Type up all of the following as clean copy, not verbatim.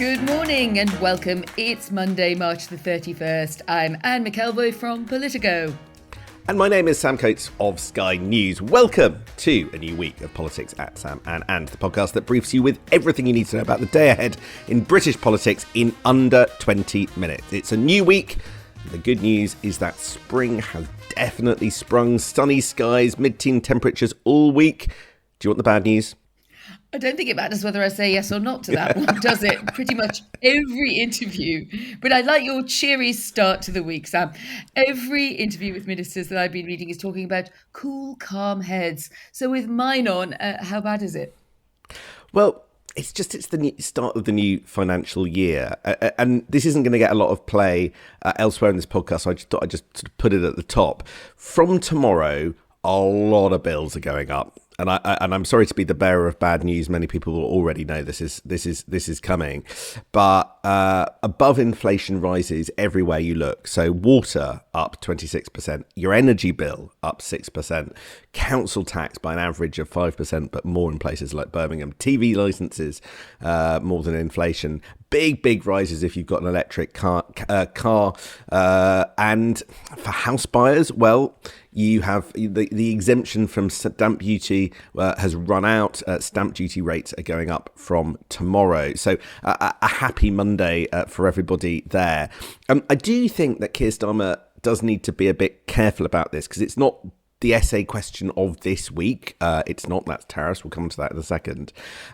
Good morning and welcome. It's Monday, March the 31st. I'm Anne McElvoy from Politico. And my name is Sam Coates of Sky News. Welcome to a new week of Politics at Sam and the podcast that briefs you with everything you need to know about the day ahead in British politics in under 20 minutes. It's a new week. The good news is that spring has definitely sprung. Sunny skies, mid-teen temperatures all week. Do you want the bad news? I don't think it matters whether I say yes or not to that one, does it? Pretty much every interview. But I like your cheery start to the week, Sam. Every interview with ministers that I've been reading is talking about cool, calm heads. So with mine on, how bad is it? Well, it's the new start of the new financial year. And this isn't going to get a lot of play elsewhere in this podcast. So I just thought I'd just sort of put it at the top. From tomorrow, a lot of bills are going up. And I'm sorry to be the bearer of bad news. Many people will already know this is coming, but above inflation rises everywhere you look. So water up 26%, your energy bill up 6%, council tax by an average of 5%, but more in places like Birmingham. TV licenses more than inflation. Big rises if you've got an electric car. And for house buyers, well, you have the exemption from stamp duty has run out. Stamp duty rates are going up from tomorrow. So a happy Monday for everybody there. I do think that Keir Starmer does need to be a bit careful about this because it's not the essay question of this week. It's not, that's tariffs. We'll come to that in a second.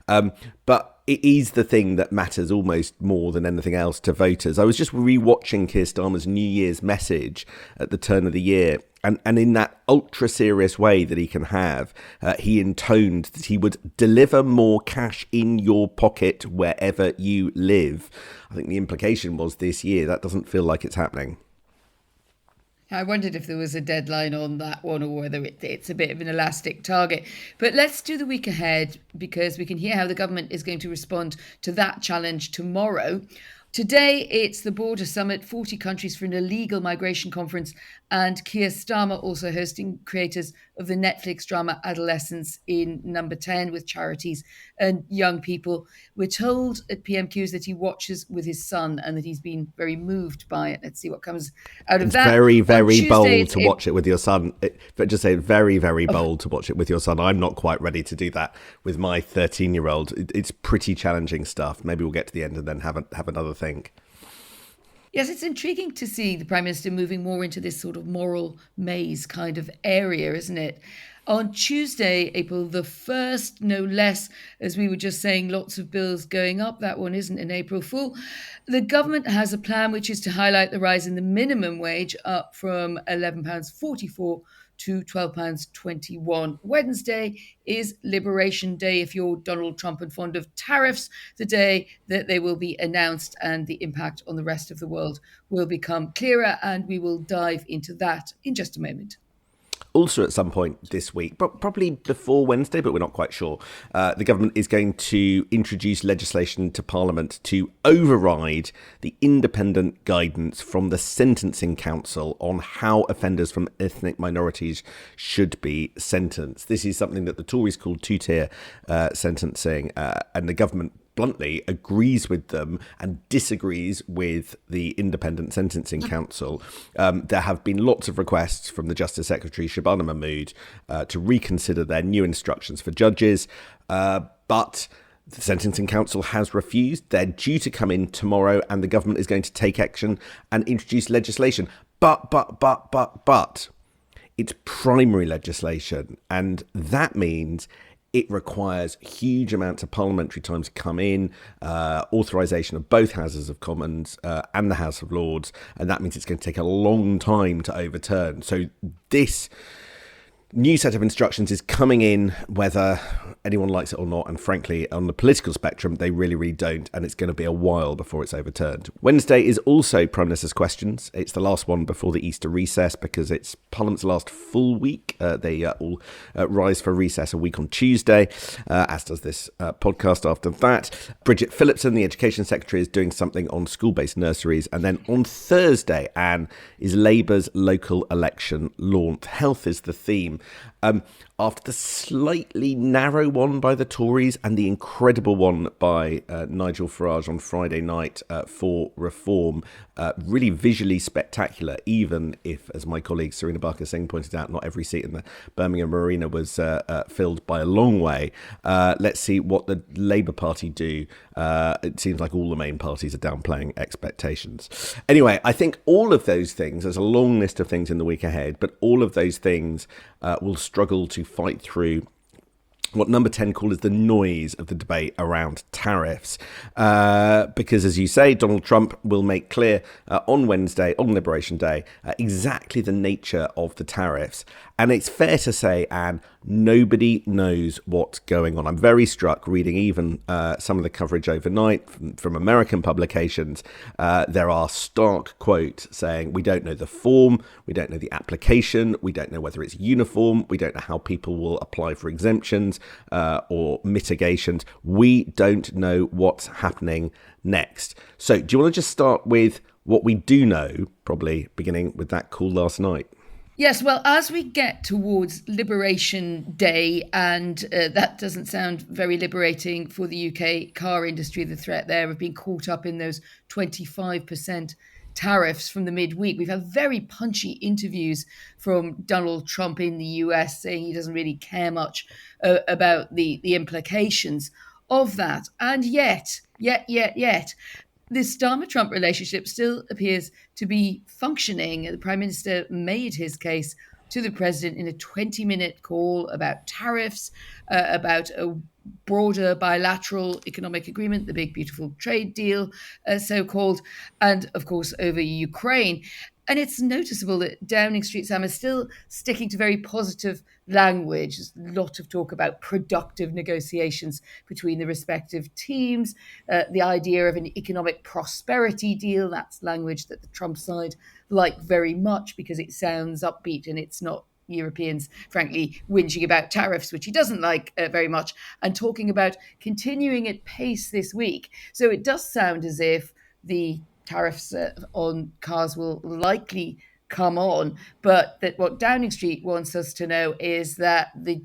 But it is the thing that matters almost more than anything else to voters. I was just rewatching Keir Starmer's New Year's message at the turn of the year. And in that ultra serious way that he can have, he intoned that he would deliver more cash in your pocket wherever you live. I think the implication was this year. That doesn't feel like it's happening. I wondered if there was a deadline on that one or whether it's a bit of an elastic target. But let's do the week ahead because we can hear how the government is going to respond to that challenge tomorrow. Today, it's the Border Summit, 40 countries for an illegal migration conference, and Keir Starmer also hosting creators of the Netflix drama Adolescence in Number 10 with charities and young people. We're told at PMQs that he watches with his son and that he's been very moved by it. Let's see what comes out of that. Very bold to watch it with your son. But just say very bold to watch it with your son. I'm not quite ready to do that with my 13-year-old. It's pretty challenging stuff. Maybe we'll get to the end and then have another think. Yes, it's intriguing to see the Prime Minister moving more into this sort of moral maze kind of area, isn't it? On Tuesday, April the 1st, no less, as we were just saying, lots of bills going up. That one isn't an April Fool. The government has a plan which is to highlight the rise in the minimum wage up from £11.44 to £12.21. Wednesday is Liberation Day if you're Donald Trump and fond of tariffs, the day that they will be announced and the impact on the rest of the world will become clearer, and we will dive into that in just a moment. Also at some point this week, probably before Wednesday, but we're not quite sure, the government is going to introduce legislation to Parliament to override the independent guidance from the Sentencing Council on how offenders from ethnic minorities should be sentenced. This is something that the Tories call two-tier sentencing, and the government bluntly agrees with them and disagrees with the Independent Sentencing Council. There have been lots of requests from the Justice Secretary, Shabana Mahmood, to reconsider their new instructions for judges, but the Sentencing Council has refused. They're due to come in tomorrow and the government is going to take action and introduce legislation. But it's primary legislation, and that means it requires huge amounts of parliamentary time to come in, authorisation of both Houses of Commons and the House of Lords, and that means it's going to take a long time to overturn. So this new set of instructions is coming in whether anyone likes it or not, and frankly, on the political spectrum, they really don't, and it's going to be a while before it's overturned. Wednesday is also Prime Minister's Questions. It's the last one before the Easter recess because it's Parliament's last full week. They all rise for recess a week on Tuesday, as does this podcast after that. Bridget Phillipson, the Education Secretary, is doing something on school-based nurseries, and then on Thursday, Anne, is Labour's local election launch. Health is the theme. after the slightly narrow one by the Tories and the incredible one by Nigel Farage on Friday night for Reform. Really visually spectacular, even if, as my colleague Sarina Barker-Singh pointed out, not every seat in the Birmingham Arena was filled by a long way. Let's see what the Labour Party do. It seems like all the main parties are downplaying expectations. Anyway, I think all of those things, there's a long list of things in the week ahead, but all of those things will struggle to fight through what Number 10 call is the noise of the debate around tariffs. Because, as you say, Donald Trump will make clear on Wednesday, on Liberation Day, exactly the nature of the tariffs. And it's fair to say, Anne, nobody knows what's going on. I'm very struck reading even some of the coverage overnight from American publications. There are stark quotes saying, we don't know the form, we don't know the application, we don't know whether it's uniform, we don't know how people will apply for exemptions or mitigations. We don't know what's happening next. So do you want to just start with what we do know, probably beginning with that call last night? Yes, well, as we get towards Liberation Day, and that doesn't sound very liberating for the UK car industry, the threat there of being caught up in those 25% tariffs from the midweek. We've had very punchy interviews from Donald Trump in the US saying he doesn't really care much about the implications of that. And yet, the Starmer-Trump relationship still appears to be functioning. The Prime Minister made his case to the President in a 20-minute call about tariffs, about a broader bilateral economic agreement, the big, beautiful trade deal, so-called, and, of course, over Ukraine. And it's noticeable that Downing Street, Sam, is still sticking to very positive language. There's a lot of talk about productive negotiations between the respective teams, the idea of an economic prosperity deal. That's language that the Trump side like very much because it sounds upbeat and it's not Europeans, frankly, whinging about tariffs, which he doesn't like very much, and talking about continuing at pace this week. So it does sound as if the tariffs on cars will likely come on, but that what Downing Street wants us to know is that the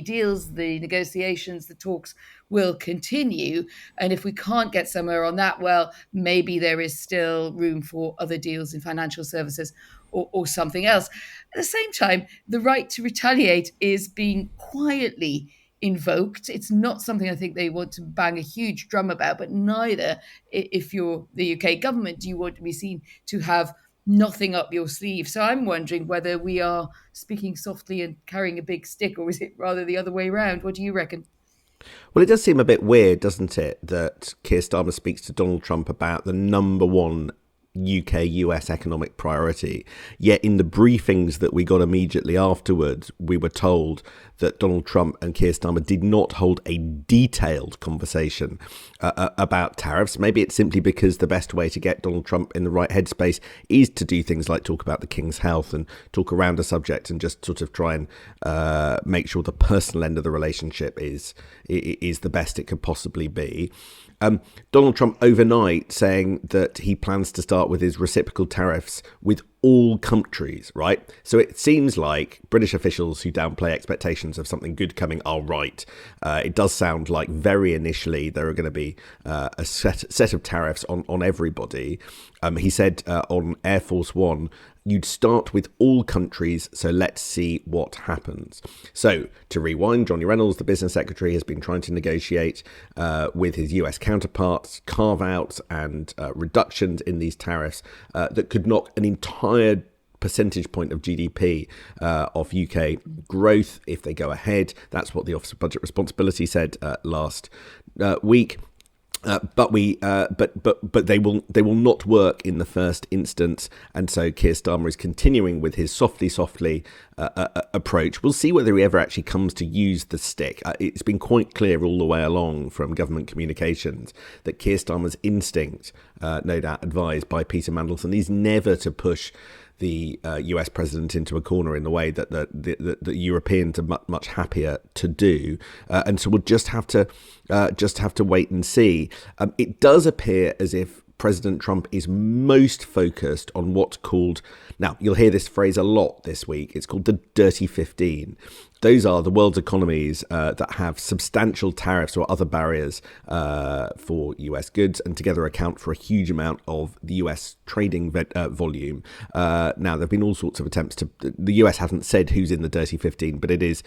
deals, the negotiations, the talks will continue. And if we can't get somewhere on that, well, maybe there is still room for other deals in financial services or something else. At the same time, the right to retaliate is being quietly invoked. It's not something I think they want to bang a huge drum about, but neither, if you're the UK government, do you want to be seen to have nothing up your sleeve. So I'm wondering whether we are speaking softly and carrying a big stick, or is it rather the other way around? What do you reckon? Well, it does seem a bit weird, doesn't it, that Keir Starmer speaks to Donald Trump about the number one UK-US economic priority. Yet in the briefings that we got immediately afterwards, we were told that Donald Trump and Keir Starmer did not hold a detailed conversation about tariffs. Maybe it's simply because the best way to get Donald Trump in the right headspace is to do things like talk about the King's health and talk around a subject and just sort of try and make sure the personal end of the relationship is the best it could possibly be. Donald Trump overnight saying that he plans to start with his reciprocal tariffs with all countries, right? So it seems like British officials who downplay expectations of something good coming are right. It does sound like very initially there are going to be a set of tariffs on everybody. He said on Air Force One, you'd start with all countries, so let's see what happens. So, to rewind, Johnny Reynolds, the business secretary, has been trying to negotiate with his US counterparts carve-outs and reductions in these tariffs that could knock an entire percentage point of GDP of UK growth if they go ahead. That's what the Office of Budget Responsibility said last week. But they will not work in the first instance, and so Keir Starmer is continuing with his softly approach. We'll see whether he ever actually comes to use the stick. It's been quite clear all the way along from government communications that Keir Starmer's instinct, no doubt advised by Peter Mandelson, is never to push the US president into a corner in the way that the Europeans are much happier to do, and so we'll just have to wait and see. It does appear as if President Trump is most focused on what's called, now you'll hear this phrase a lot this week, it's called the Dirty 15. those are the world's economies that have substantial tariffs or other barriers for US goods, and together account for a huge amount of the US trading volume. Now, there have been all sorts of attempts to. The US hasn't said who's in the Dirty 15, but it is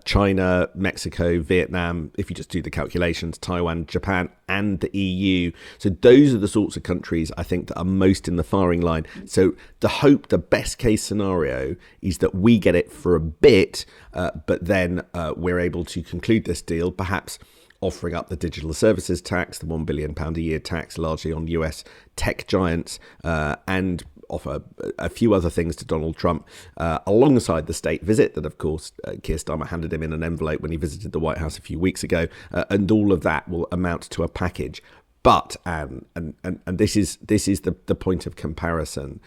China, Mexico, Vietnam, if you just do the calculations, Taiwan, Japan, and the EU. So those are the sorts of countries I think that are most in the firing line. So the best case scenario is that we get it for a bit, but then we're able to conclude this deal, perhaps offering up the digital services tax, the £1 billion a year tax largely on US tech giants, and offer a few other things to Donald Trump alongside the state visit that, of course, Keir Starmer handed him in an envelope when he visited the White House a few weeks ago. And all of that will amount to a package. But, and this is the point of comparison,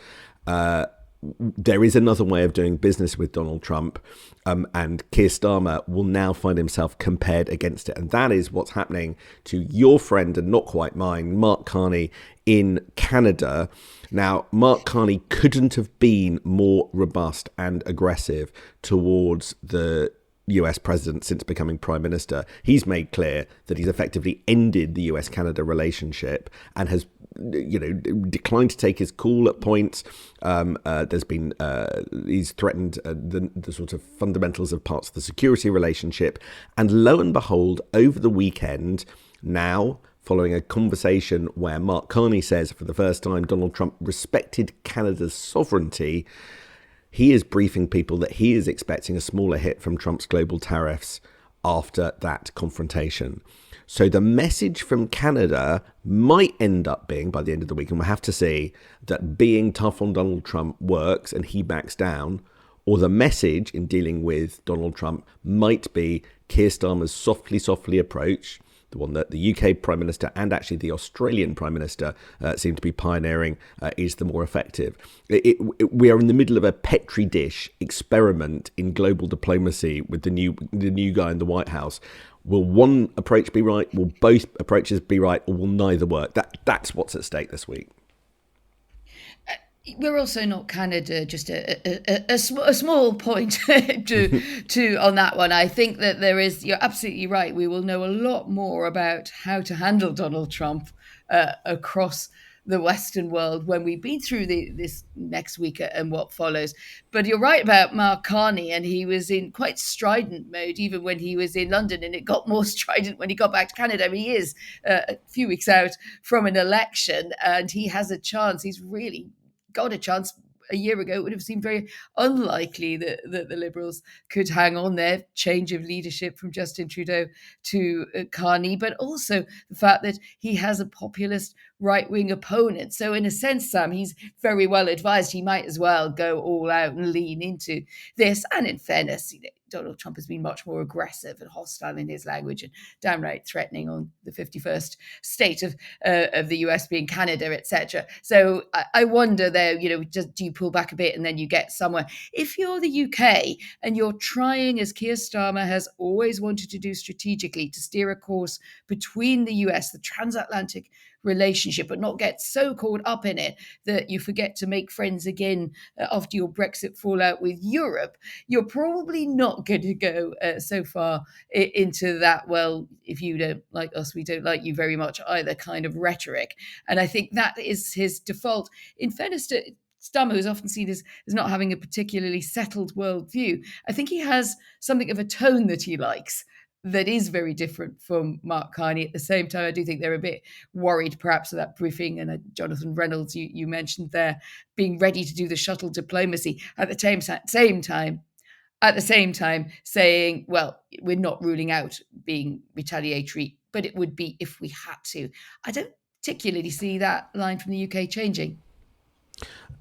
there is another way of doing business with Donald Trump, and Keir Starmer will now find himself compared against it. And that is what's happening to your friend, and not quite mine, Mark Carney in Canada. Now, Mark Carney couldn't have been more robust and aggressive towards the US president since becoming prime minister. He's made clear that he's effectively ended the US-Canada relationship and has, declined to take his call at points. There's been he's threatened the sort of fundamentals of parts of the security relationship. And lo and behold, over the weekend, now, following a conversation where Mark Carney says for the first time Donald Trump respected Canada's sovereignty, he is briefing people that he is expecting a smaller hit from Trump's global tariffs after that confrontation. So the message from Canada might end up being, by the end of the week, and we'll have to see, that being tough on Donald Trump works and he backs down, or the message in dealing with Donald Trump might be Keir Starmer's softly approach, the one that the UK Prime Minister and actually the Australian Prime Minister seem to be pioneering, is the more effective. We are in the middle of a Petri dish experiment in global diplomacy with the new guy in the White House. Will one approach be right? Will both approaches be right? Or will neither work? That's what's at stake this week. We're also not Canada. Just a small point to on that one. I think that there is. You're absolutely right. We will know a lot more about how to handle Donald Trump across the Western world when we've been through this next week and what follows. But you're right about Mark Carney, and he was in quite strident mode even when he was in London, and it got more strident when he got back to Canada. I mean, he is a few weeks out from an election, and he has a chance. He's really got a chance. A year ago, it would have seemed very unlikely that the Liberals could hang on their change of leadership from Justin Trudeau to Carney, but also the fact that he has a populist right-wing opponent. So in a sense, Sam, he's very well advised. He might as well go all out and lean into this. And in fairness, Donald Trump has been much more aggressive and hostile in his language and downright threatening on the 51st state of the US being Canada, etc. So I wonder there, do you pull back a bit and then you get somewhere? If you're the UK and you're trying, as Keir Starmer has always wanted to do strategically, to steer a course between the US, the transatlantic relationship, but not get so caught up in it that you forget to make friends again after your Brexit fallout with Europe, you're probably not going to go so far into that, well, if you don't like us, we don't like you very much either kind of rhetoric. And I think that is his default. In fairness to Starmer, who's often seen as not having a particularly settled worldview, I think he has something of a tone that he likes that is very different from Mark Carney. At the same time, I do think they're a bit worried perhaps of that briefing, and Jonathan Reynolds, you mentioned there, being ready to do the shuttle diplomacy at the same time saying, well, we're not ruling out being retaliatory, but it would be if we had to. I don't particularly see that line from the UK changing.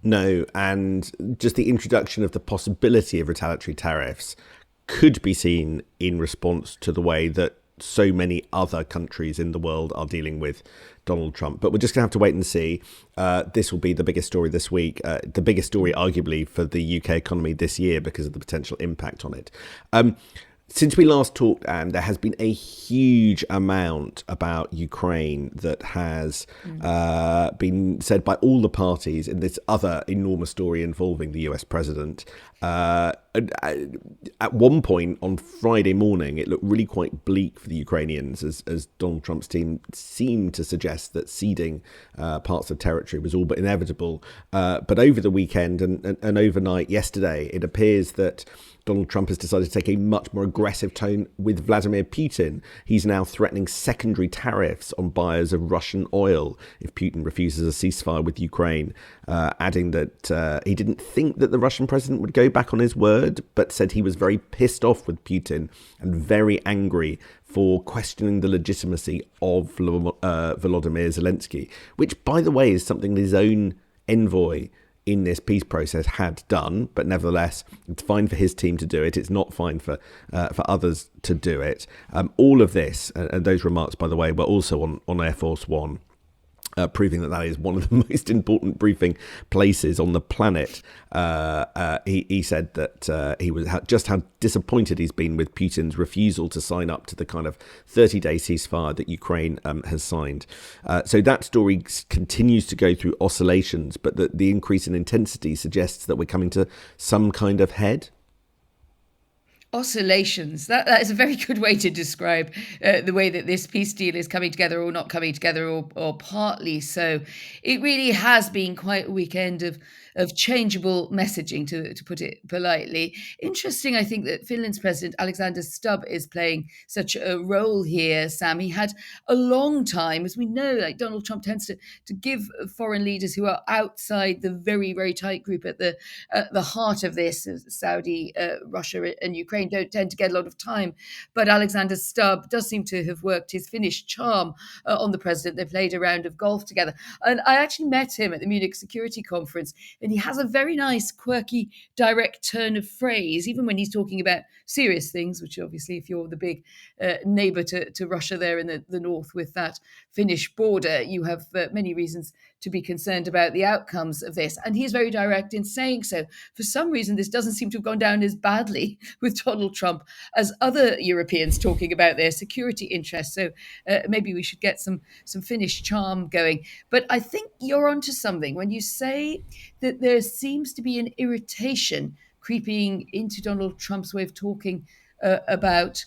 No, and just the introduction of the possibility of retaliatory tariffs could be seen in response to the way that so many other countries in the world are dealing with Donald Trump. But we're just going to have to wait and see. This will be the biggest story this week, the biggest story arguably for the UK economy this year because of the potential impact on it. Since we last talked, Anne, there has been a huge amount about Ukraine that has been said by all the parties in this other enormous story involving the US president. At one point on Friday morning, it looked really quite bleak for the Ukrainians as Donald Trump's team seemed to suggest that ceding parts of territory was all but inevitable. But over the weekend and overnight yesterday, it appears that Donald Trump has decided to take a much more aggressive tone with Vladimir Putin. He's now threatening secondary tariffs on buyers of Russian oil if Putin refuses a ceasefire with Ukraine, adding that he didn't think that the Russian president would go back on his word, but said he was very pissed off with Putin and very angry for questioning the legitimacy of Volodymyr Zelensky, which, by the way, is something that his own envoy in this peace process had done, but nevertheless, it's fine for his team to do it. It's not fine for others to do it. All of this, and those remarks, by the way, were also on Air Force One, proving that is one of the most important briefing places on the planet. He said that he was just how disappointed he's been with Putin's refusal to sign up to the kind of 30-day ceasefire that Ukraine has signed. So that story continues to go through oscillations, but the increase in intensity suggests that we're coming to some kind of head. Oscillations. That is a very good way to describe the way that this peace deal is coming together or not coming together, or partly so. It really has been quite a weekend of changeable messaging, to put it politely. Interesting, I think, that Finland's president, Alexander Stubb, is playing such a role here, Sam. He had a long time, as we know, like Donald Trump tends to give foreign leaders who are outside the very, very tight group at the heart of this, Saudi, Russia and Ukraine, don't tend to get a lot of time. But Alexander Stubb does seem to have worked his Finnish charm on the president. They played a round of golf together. And I actually met him at the Munich Security Conference, and he has a very nice, quirky, direct turn of phrase, even when he's talking about serious things, which obviously, if you're the big neighbour to Russia there in the north with that Finnish border, you have many reasons to be concerned about the outcomes of this. And he is very direct in saying so. For some reason, this doesn't seem to have gone down as badly with Donald Trump as other Europeans talking about their security interests. So maybe we should get some Finnish charm going. But I think you're onto something when you say that there seems to be an irritation creeping into Donald Trump's way of talking about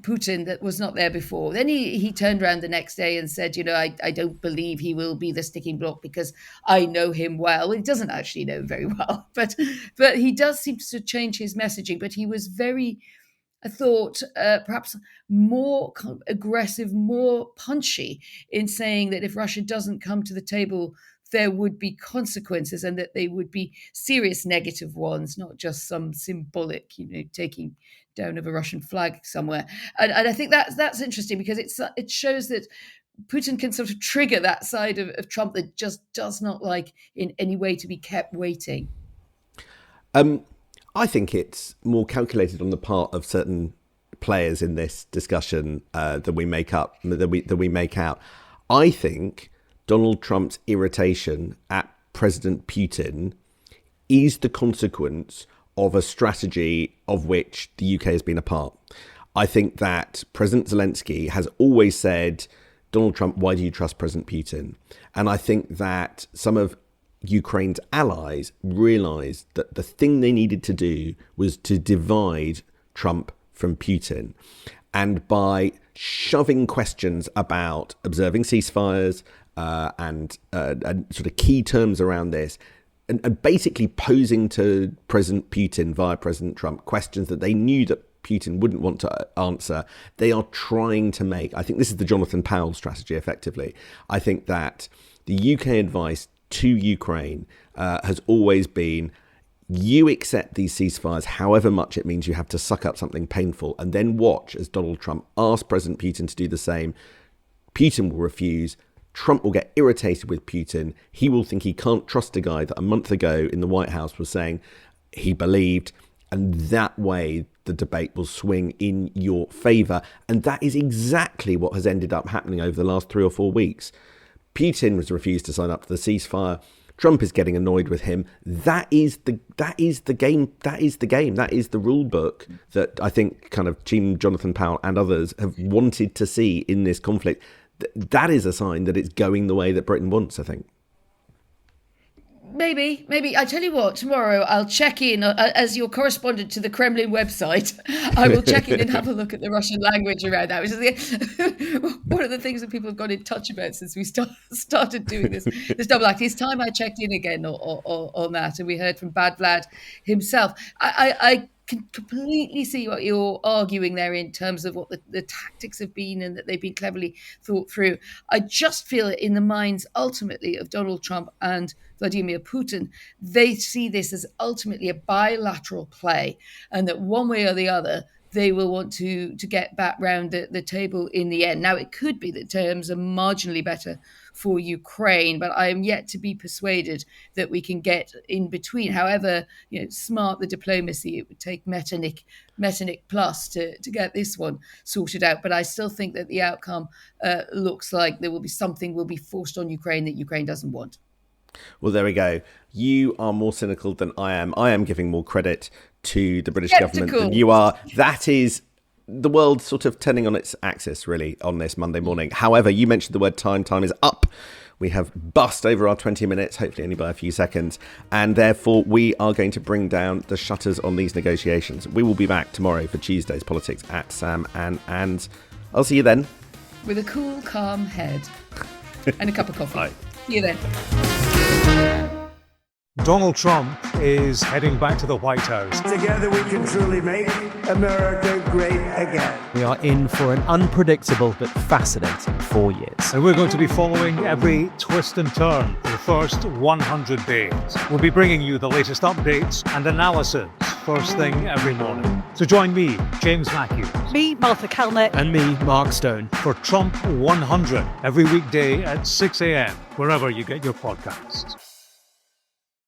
Putin that was not there before. Then he turned around the next day and said, I don't believe he will be the sticking block because I know him well. He doesn't actually know him very well, but he does seem to change his messaging. But he was very, I thought, perhaps more aggressive, more punchy in saying that if Russia doesn't come to the table, there would be consequences, and that they would be serious negative ones, not just some symbolic, taking down of a Russian flag somewhere. And I think that's interesting, because it shows that Putin can sort of trigger that side of Trump that just does not like in any way to be kept waiting. I think it's more calculated on the part of certain players in this discussion than we make out. I think Donald Trump's irritation at President Putin is the consequence of a strategy of which the UK has been a part. I think that President Zelensky has always said, Donald Trump, why do you trust President Putin? And I think that some of Ukraine's allies realised that the thing they needed to do was to divide Trump from Putin. And by shoving questions about observing ceasefires, and sort of key terms around this, and basically posing to President Putin via President Trump questions that they knew that Putin wouldn't want to answer, they are trying to make, I think this is the Jonathan Powell strategy effectively. I think that the UK advice to Ukraine has always been, you accept these ceasefires however much it means you have to suck up something painful, and then watch as Donald Trump asks President Putin to do the same. Putin will refuse. Trump will get irritated with Putin. He will think he can't trust a guy that a month ago in the White House was saying he believed. And that way, the debate will swing in your favour. And that is exactly what has ended up happening over the last 3 or 4 weeks. Putin was refused to sign up to the ceasefire. Trump is getting annoyed with him. That is the game. That is the game. That is the rule book that I think kind of Team Jonathan Powell and others have wanted to see in this conflict. That is a sign that it's going the way that Britain wants, I think. Maybe. I tell you what, tomorrow I'll check in as your correspondent to the Kremlin website. I will check in and have a look at the Russian language around that, which is one of the things that people have got in touch about since we started doing this double act. It's time I checked in again on that, and we heard from Bad Vlad himself. I can completely see what you're arguing there in terms of what the tactics have been and that they've been cleverly thought through. I just feel it in the minds ultimately of Donald Trump and Vladimir Putin. They see this as ultimately a bilateral play, and that one way or the other, they will want to get back round the table in the end. Now, it could be that terms are marginally better for Ukraine, but I am yet to be persuaded that we can get in between. However, smart the diplomacy, it would take Metternich plus to get this one sorted out. But I still think that the outcome looks like there will be something will be forced on Ukraine that Ukraine doesn't want. Well, there we go. You are more cynical than I am. I am giving more credit to the British government than you are. That is the world sort of turning on its axis, really, on this Monday morning. However, you mentioned the word time. Time is up. We have bust over our 20 minutes, hopefully only by a few seconds. And therefore, we are going to bring down the shutters on these negotiations. We will be back tomorrow for Tuesday's Politics at Sam and I'll see you then. With a cool, calm head and a cup of coffee. Bye. See you then. Donald Trump is heading back to the White House. Together we can truly make America great again. We are in for an unpredictable but fascinating 4 years. And we're going to be following every twist and turn for the first 100 days. We'll be bringing you the latest updates and analysis first thing every morning. So join me, James Matthews. Me, Martha Kalnick. And me, Mark Stone. For Trump 100, every weekday at 6 a.m, wherever you get your podcasts.